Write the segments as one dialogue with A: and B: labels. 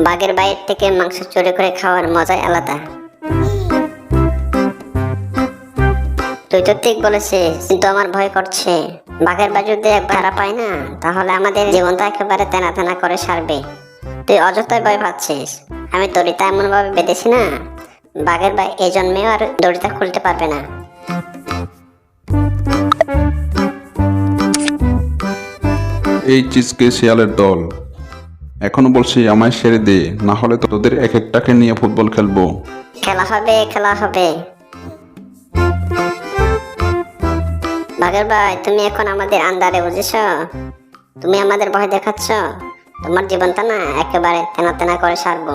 A: বাঘের বাইর থেকে মাংস চুরি করে খাওয়ার মজাই আলাদা। তুই তো ঠিক বলেছিস, কিন্তু আমার ভয় করছে। বাঘের বাই যদি একবার ধরা পায় না, তাহলে আমাদের জীবনটা একেবারে তেনা তেনা করে সারবে। তুই অযথাই ভয় পাচ্ছিস। আমি দড়িটা এমন ভাবে বেঁধেছি না, বাঘের বাই এই জন্মেও আর দড়িটা খুলতে পারবে না।
B: এই চিজকে শিয়ালের দল, এখনো বলছি আমায় ছেড়ে দে, না হলে তোদের এক একটাকে নিয়ে ফুটবল খেলবো।
A: খেলা হবে, খেলা হবে। বাঘের ভাই, তুমি এখন আমাদের আন্ডারে, বুঝেছ? তুমি আমাদের ভয় দেখাচ্ছ, তোমার জীবনটা না একেবারে তেনা তেনা করে সারবো।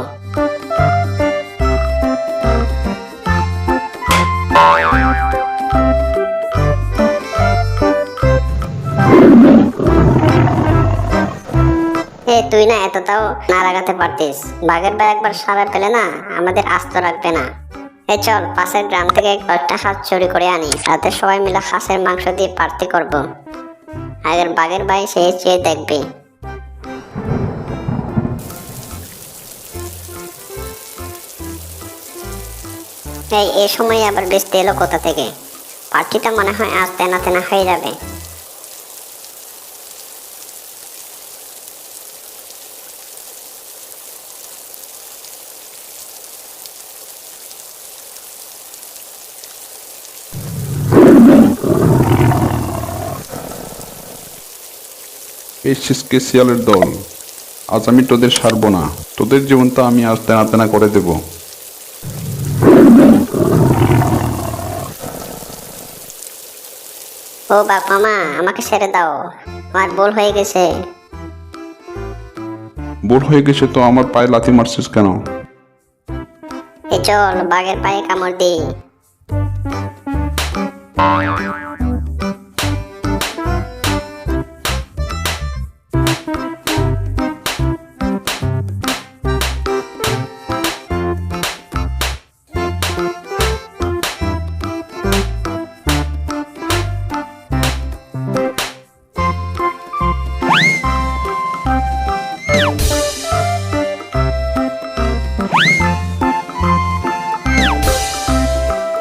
A: তুই না এতটাও না রাগাতে পারতিস। বাঘের ভাই একবার সারা পেলে না আমাদের আস্ত রাখবে না। চল, পাশের গ্রাম থেকে কয়েকটা হাঁস চুরি করে আনি, রাতে সবাই মিলে হাঁসের মাংস দিয়ে পার্টি করব। আগের বাঘের ভাই সে চেয়ে দেখবে। এই সময় আবার বৃষ্টি এলো কোথা থেকে? পার্টিটা মনে হয় আজ তেনা তেনা হয়ে যাবে।
B: এই চিজকে শিয়ালের দল, আজ আমি তোদের সারবো না। তোদের জীবনটা আমি আজ তেনা তেনা করে দেব।
A: ও বাপ মামা, আমাকে ছেড়ে দাও, আমার ভুল হয়ে গেছে।
B: ভুল হয়ে গেছে তো আমার পায়ে লাথি মারছিস কেন?
A: চল, বাঘের পায়ে কামড় দিই।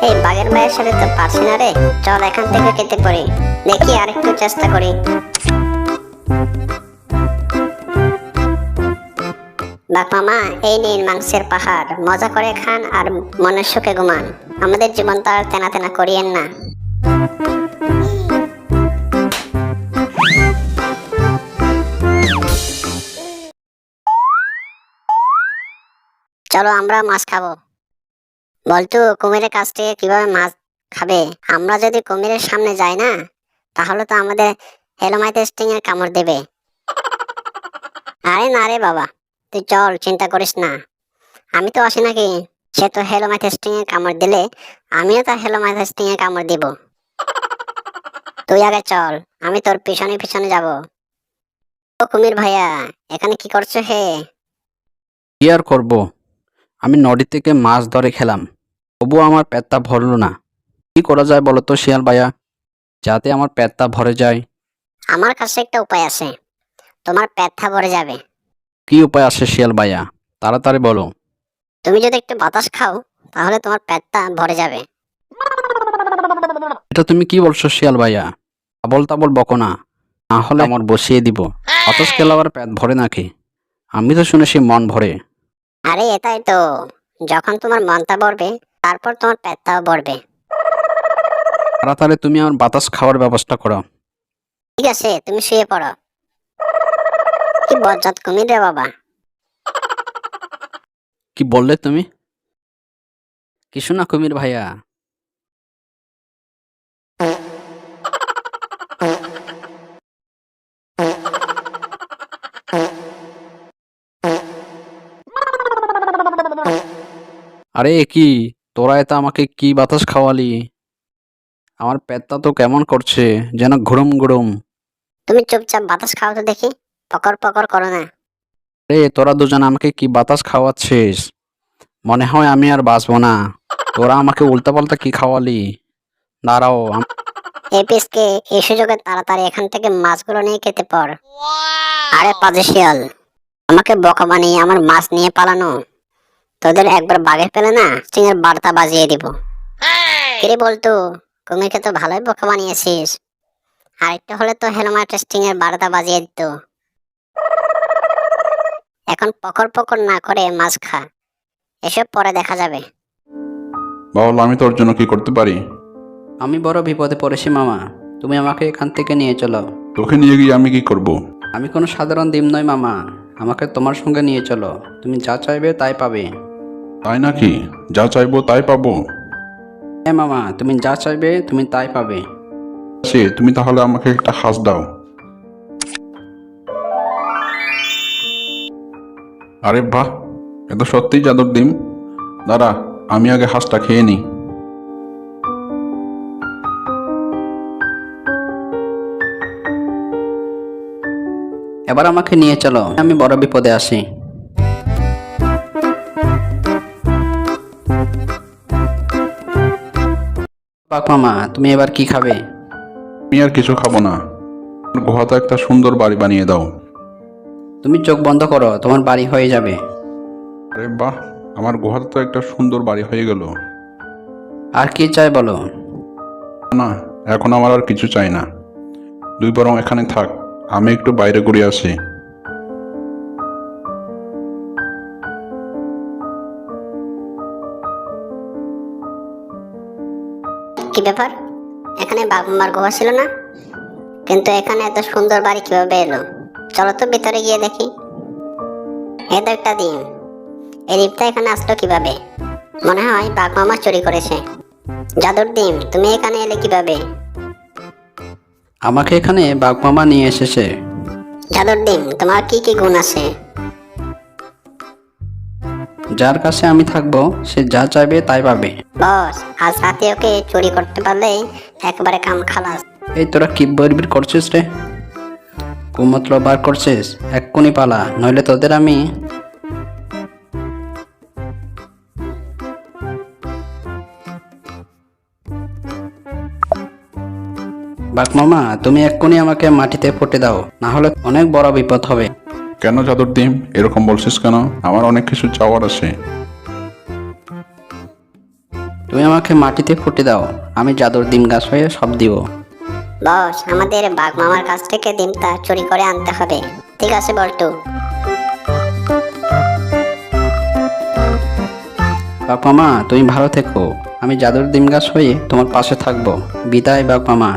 A: এই বাঘের ভাইয়ের সাথে তো পারছি না রে। চল এখান থেকে কেটে পড়ি, দেখি আরেকটু চেষ্টা করি। বাঘ মামা, এই নিন মাংসের পাহাড়, মজা করে খান আর মনের সুখে ঘুমান। আমাদের জীবনটা আর তেনা তেনা করিয়েন না। চলো আমরা মাছ খাবো। বলতো, কুমিরের কাছ থেকে কিভাবে মাছ খাবে? আমরা যদি কুমিরের সামনে যাই না, তাহলে তো আমাদের হেলোমাইথেস্টিং এর কামড় দেবে। আরে না রে বাবা, তুই চল, চিন্তা করিস না। আমি তো আসি নাকি? সে তো হেলোমাইথেস্টিং এর কামড় দিলে আমিও তার হেলোমাইথেস্টিং এর কামড় দিব। তুই আগে চল, আমি তোর পিছনে পিছনে যাব। ও কুমির ভাইয়া, এখানে কি করছো হে?
C: কি আর করব, আমি নদী থেকে মাছ ধরে খেলাম, তবুও আমার পেটটা ভরলো না। কি করা যায় বলো তো শিয়াল ভাইয়া, যাতে আমার পেটটা ভরে যায়?
A: আমার কাছে একটা উপায় আছে, তোমার পেটটা ভরে যাবে।
C: কি উপায় আছে শিয়াল ভাইয়া, তাড়াতাড়ি বলো।
A: তুমি যদি একটু বাতাস খাও, তাহলে তোমার পেটটা ভরে যাবে।
C: এটা তুমি কি বলছো শিয়াল ভাইয়া? আবল তাবল বকো না, না হলে আমার বসিয়ে দিব। বাতাস খেলে আবার পেট ভরে নাকি? আমি তো শুনেছি মন ভরে।
A: আরে এটাই তো, যখন তোমার মনটা ভরবে, তারপর তোমার পেটটাও ভরবে।
C: তাড়াতাড়ি তুমি আমার বাতাস খাওয়ার ব্যবস্থা করো।
A: ঠিক আছে, তুমি শুয়ে পড়ো। কি বজ্জাত কুমির রে বাবা।
C: কি বললে তুমি? কিছু না কুমির ভাইয়া। আরে কি, তোরা এটা আমাকে কি বাতাস খাওয়ালি? আমার পেটটা তো কেমন করছে, যেন ঘুরুম ঘুরুম।
A: তুমি চুপচাপ বাতাস খাও তো দেখি, পকর পকর করো না।
C: রে তোরা দুজন আমাকে কি বাতাস খাওয়াচ্ছিস? মনে হয় আমি আর বাঁচবো না। তোরা আমাকে উল্টাপাল্টা কি খাওয়ালি? দাঁড়াও
A: এই পিসকে, এই সুযোগে তাড়াতাড়ি এখান থেকে মাছগুলো নিয়ে খেতে পড়। আরে পাজি শিয়াল, আমাকে বোকা বানিয়ে আমার মাছ নিয়ে পালানো। তোদের একবার বাগে পেলে না স্টিংয়ের বার্তা বাজিয়ে দিব। কিরে বলতো, কুমিরকে তো ভালোই বোকা বানিয়েছিস। আরেকটু হলে তো হেলমেট স্টিংয়ের বার্তা বাজিয়ে দিত। এখন পকর পকর না করে মাছ খা, এসব পরে দেখা যাবে।
B: বাউল, আমি তোর জন্য কি করতে পারি?
C: আমি বড় বিপদে পড়েছি মামা, তুমি আমাকে এখান থেকে নিয়ে চলো।
B: তোকে নিয়ে গিয়ে আমি কি করব?
C: আমি কোনো সাধারণ ডিম নই মামা, আমাকে তোমার সঙ্গে নিয়ে চলো। তুমি যা চাইবে তাই পাবে।
B: তাই নাকি? যা চাইবো তাই পাবো?
C: হ্যাঁ মামা, তুমি যা চাইবে তুমি তাই পাবে।
B: তুমি তাহলে আমাকে একটা হাঁস দাও। আরে বাহ, এত সত্যিই জাদুর ডিম। দাঁড়া, আমি আগে হাঁসটা খেয়ে নিই।
C: এবার আমাকে নিয়ে চলো, আমি বড় বিপদে আছি। বাঘ মামা, তুমি এবার কি খাবে?
B: আমি আর কিছু খাবো না। আমার গুহাতে একটা সুন্দর বাড়ি বানিয়ে দাও।
C: তুমি চোখ বন্ধ করো, তোমার বাড়ি হয়ে যাবে।
B: আরে বাহ, আমার গুহাতে তো একটা সুন্দর বাড়ি হয়ে গেল।
C: আর কি চাই বলো?
B: না, এখন আমার আর কিছু চাই না। তুই বরং এখানে থাক, আমি একটু বাইরে ঘুরে আসি।
A: কি ব্যাপার, এখানে বাঘমার গুহা ছিল না? কিন্তু এখানে এত সুন্দর বাড়ি কিভাবে এলো? চলো তো ভিতরে গিয়ে দেখি। এ তো একটা ডিম, এই ডিমটা এখানে আসলো কিভাবে? মনে হয় বাঘমামা চুরি করেছে। জাদুর ডিম, তুমি এখানে এলে কিভাবে?
C: আমাকে এখানে বাঘ মামা নিয়ে এসেছে।
A: জাদুর ডিম, তোমার কি কি গুণ আছে?
C: যার কাছে আমি থাকবো সে যা চাইবে তাই পাবে।
A: বস, আজ রাতে ওকে চুরি করতে পারলে একবারে কাম খালাস।
C: এই তোরা কি বরবির করছিস রে? কুমতল বার করছিস? এক্ষুনি পালা, নইলে তোদের আমি। বাঘ মামা, তুমি এক্ষুনি আমাকে মাটিতে পুঁতে দাও, না হলে অনেক বড় বিপদ হবে।
B: কেন জাদুর ডিম এরকম বলছিস কেন? আমার অনেক কিছু চাওয়ার আছে।
C: তুমি আমাকে মাটিতে পুঁতে দাও, আমি জাদুর ডিম গাছ হয়ে সব দিব।
A: বস, আমাদের বাঘমামার কাছ থেকে ডিমটা চুরি করে আনতে হবে। ঠিক আছে বল্টু।
C: বাঘ মামা, তুমি ভালো থেকো, আমি জাদুর ডিম গাছ হয়ে তোমার পাশে থাকবো। বিদায় বাঘ মামা।